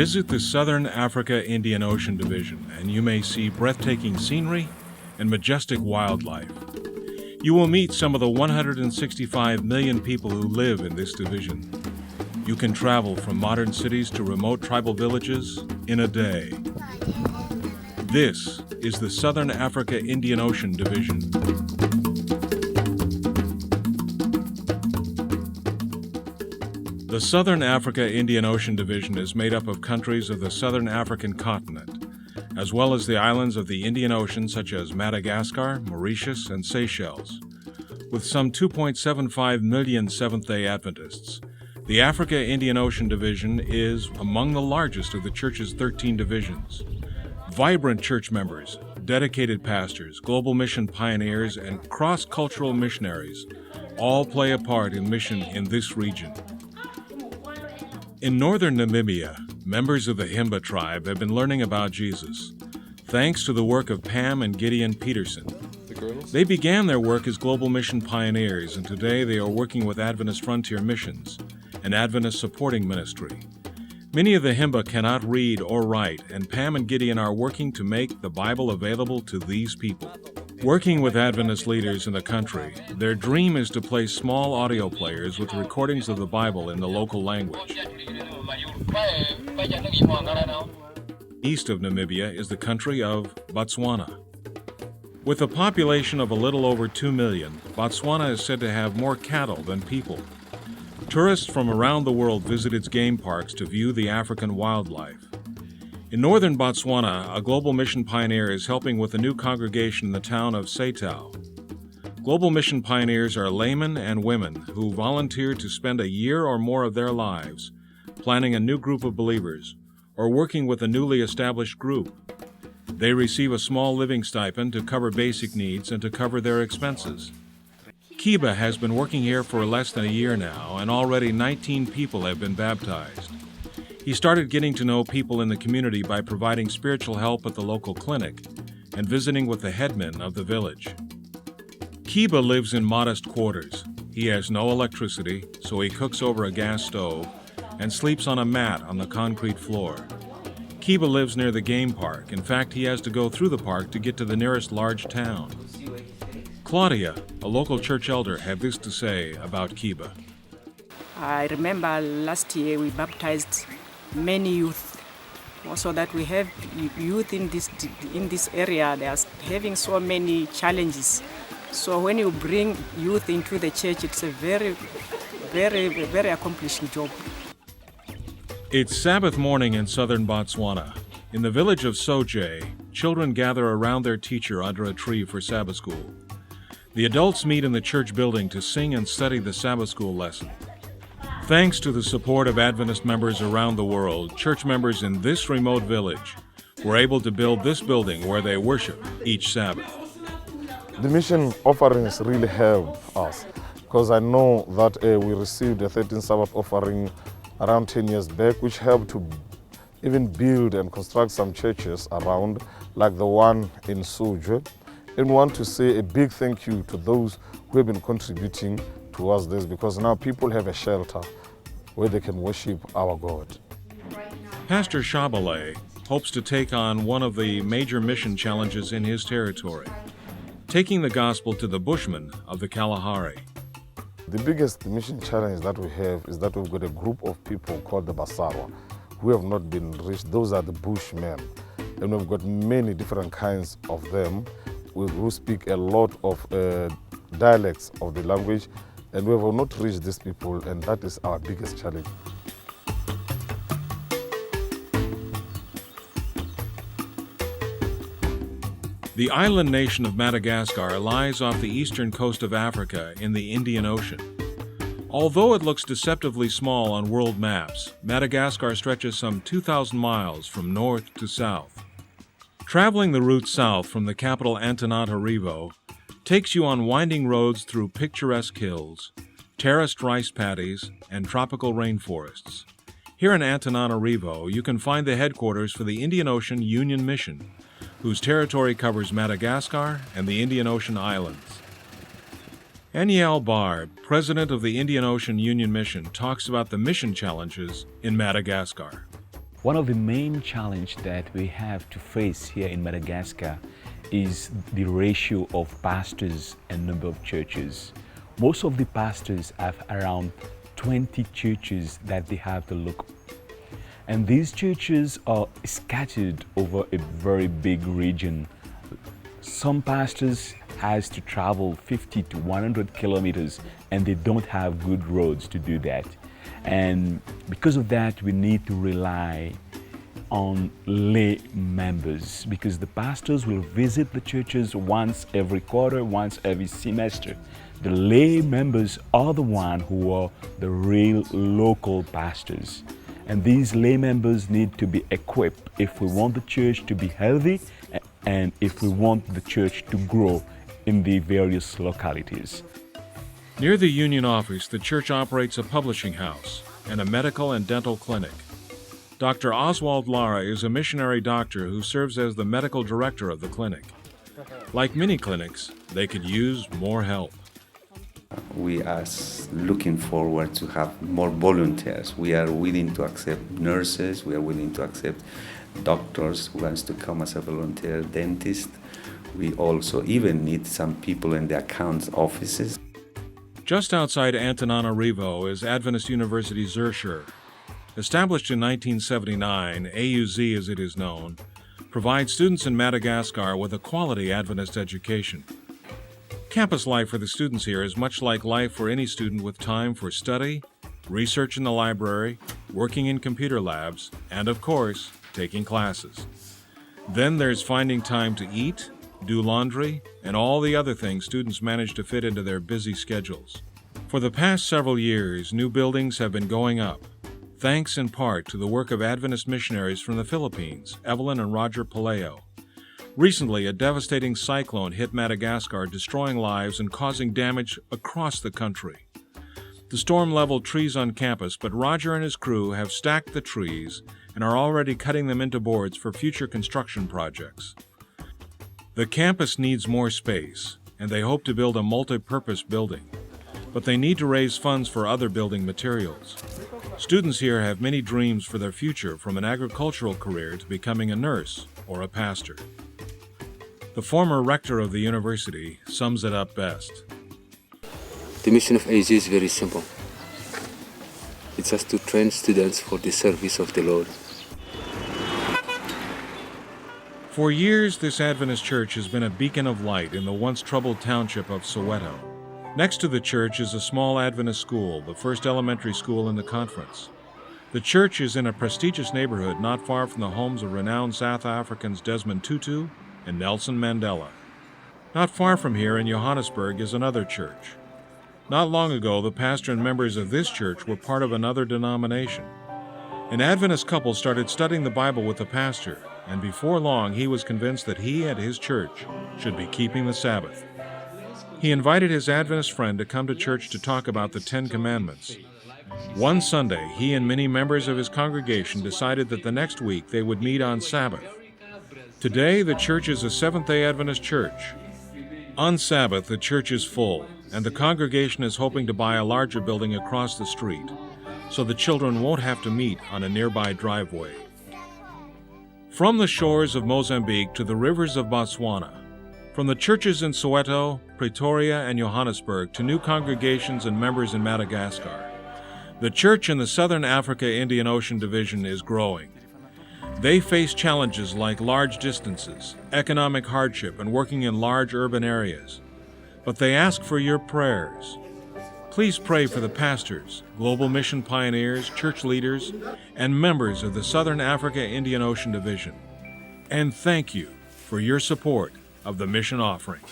Visit the Southern Africa Indian Ocean Division and you may see breathtaking scenery and majestic wildlife. You will meet some of the 165 million people who live in this division. You can travel from modern cities to remote tribal villages in a day. This is the Southern Africa Indian Ocean Division. The Southern Africa Indian Ocean Division is made up of countries of the Southern African continent, as well as the islands of the Indian Ocean such as Madagascar, Mauritius, and Seychelles. With some 2.75 million Seventh-day Adventists, the Africa Indian Ocean Division is among the largest of the Church's 13 divisions. Vibrant church members, dedicated pastors, global mission pioneers, and cross-cultural missionaries all play a part in mission in this region. In northern Namibia, members of the Himba tribe have been learning about Jesus, thanks to the work of Pam and Gideon Peterson. They began their work as global mission pioneers, and today they are working with Adventist Frontier Missions, an Adventist supporting ministry. Many of the Himba cannot read or write, and Pam and Gideon are working to make the Bible available to these people. Working with Adventist leaders in the country, their dream is to place small audio players with recordings of the Bible in the local language. East of Namibia is the country of Botswana. With a population of a little over 2 million, Botswana is said to have more cattle than people. Tourists from around the world visit its game parks to view the African wildlife. In northern Botswana, a global mission pioneer is helping with a new congregation in the town of Setau. Global mission pioneers are laymen and women who volunteer to spend a year or more of their lives planning a new group of believers or working with a newly established group. They receive a small living stipend to cover basic needs and to cover their expenses. Kiba has been working here for less than a year now, and already 19 people have been baptized. He started getting to know people in the community by providing spiritual help at the local clinic and visiting with the headmen of the village. Kiba lives in modest quarters. He has no electricity, so he cooks over a gas stove and sleeps on a mat on the concrete floor. Kiba lives near the game park. In fact, he has to go through the park to get to the nearest large town. Claudia, a local church elder, had this to say about Kiba. I remember last year we baptized many youth. Also that we have youth in this area, they are having so many challenges. So when you bring youth into the church, it's a very, very, very accomplished job. It's Sabbath morning in southern Botswana. In the village of Soje, children gather around their teacher under a tree for Sabbath school. The adults meet in the church building to sing and study the Sabbath school lesson. Thanks to the support of Adventist members around the world, church members in this remote village were able to build this building where they worship each Sabbath. The mission offerings really help us, because I know that we received a 13th Sabbath offering around 10 years back, which helped to even build and construct some churches around, like the one in Soje. And we want to say a big thank you to those who have been contributing towards this, because now people have a shelter where they can worship our God. Pastor Shabale hopes to take on one of the major mission challenges in his territory, taking the gospel to the Bushmen of the Kalahari. The biggest mission challenge that we have is that we've got a group of people called the Basarwa who have not been reached. Those are the Bushmen. And we've got many different kinds of them who speak a lot of dialects of the language, and we have not reached these people, and that is our biggest challenge. The island nation of Madagascar lies off the eastern coast of Africa in the Indian Ocean. Although it looks deceptively small on world maps, Madagascar stretches some 2,000 miles from north to south. Traveling the route south from the capital Antananarivo takes you on winding roads through picturesque hills, terraced rice paddies, and tropical rainforests. Here in Antananarivo, you can find the headquarters for the Indian Ocean Union Mission, whose territory covers Madagascar and the Indian Ocean Islands. Aniel Barb, president of the Indian Ocean Union Mission, talks about the mission challenges in Madagascar. One of the main challenges that we have to face here in Madagascar is the ratio of pastors and number of churches. Most of the pastors have around 20 churches that they have to look. And these churches are scattered over a very big region. Some pastors has to travel 50 to 100 kilometers and they don't have good roads to do that. And because of that, we need to rely on lay members, because the pastors will visit the churches once every quarter, once every semester. The lay members are the one who are the real local pastors. And these lay members need to be equipped if we want the church to be healthy and if we want the church to grow in the various localities. Near the union office, the church operates a publishing house and a medical and dental clinic. Dr. Oswald Lara is a missionary doctor who serves as the medical director of the clinic. Like many clinics, they could use more help. We are looking forward to have more volunteers. We are willing to accept nurses, we are willing to accept doctors who wants to come as a volunteer dentist. We also even need some people in the accounts offices. Just outside Antananarivo is Adventist University Zurcher. Established in 1979, AUZ as it is known, provides students in Madagascar with a quality Adventist education. Campus life for the students here is much like life for any student with time for study, research in the library, working in computer labs, and of course, taking classes. Then there's finding time to eat, do laundry, and all the other things students manage to fit into their busy schedules. For the past several years, new buildings have been going up, thanks in part to the work of Adventist missionaries from the Philippines, Evelyn and Roger Paleo. Recently, a devastating cyclone hit Madagascar, destroying lives and causing damage across the country. The storm leveled trees on campus, but Roger and his crew have stacked the trees and are already cutting them into boards for future construction projects. The campus needs more space, and they hope to build a multi-purpose building, but they need to raise funds for other building materials. Students here have many dreams for their future, from an agricultural career to becoming a nurse or a pastor. The former rector of the university sums it up best. The mission of AZ is very simple. It's just to train students for the service of the Lord. For years, this Adventist church has been a beacon of light in the once troubled township of Soweto. Next to the church is a small Adventist school, the first elementary school in the conference. The church is in a prestigious neighborhood not far from the homes of renowned South Africans Desmond Tutu and Nelson Mandela. Not far from here in Johannesburg is another church. Not long ago, the pastor and members of this church were part of another denomination. An Adventist couple started studying the Bible with the pastor, and before long he was convinced that he and his church should be keeping the Sabbath. He invited his Adventist friend to come to church to talk about the Ten Commandments. One Sunday, he and many members of his congregation decided that the next week they would meet on Sabbath. Today, the church is a Seventh-day Adventist church. On Sabbath, the church is full, and the congregation is hoping to buy a larger building across the street, so the children won't have to meet on a nearby driveway. From the shores of Mozambique to the rivers of Botswana, from the churches in Soweto, Pretoria, and Johannesburg to new congregations and members in Madagascar, the church in the Southern Africa Indian Ocean Division is growing. They face challenges like large distances, economic hardship, and working in large urban areas. But they ask for your prayers. Please pray for the pastors, global mission pioneers, church leaders, and members of the Southern Africa Indian Ocean Division. And thank you for your support of the mission offerings.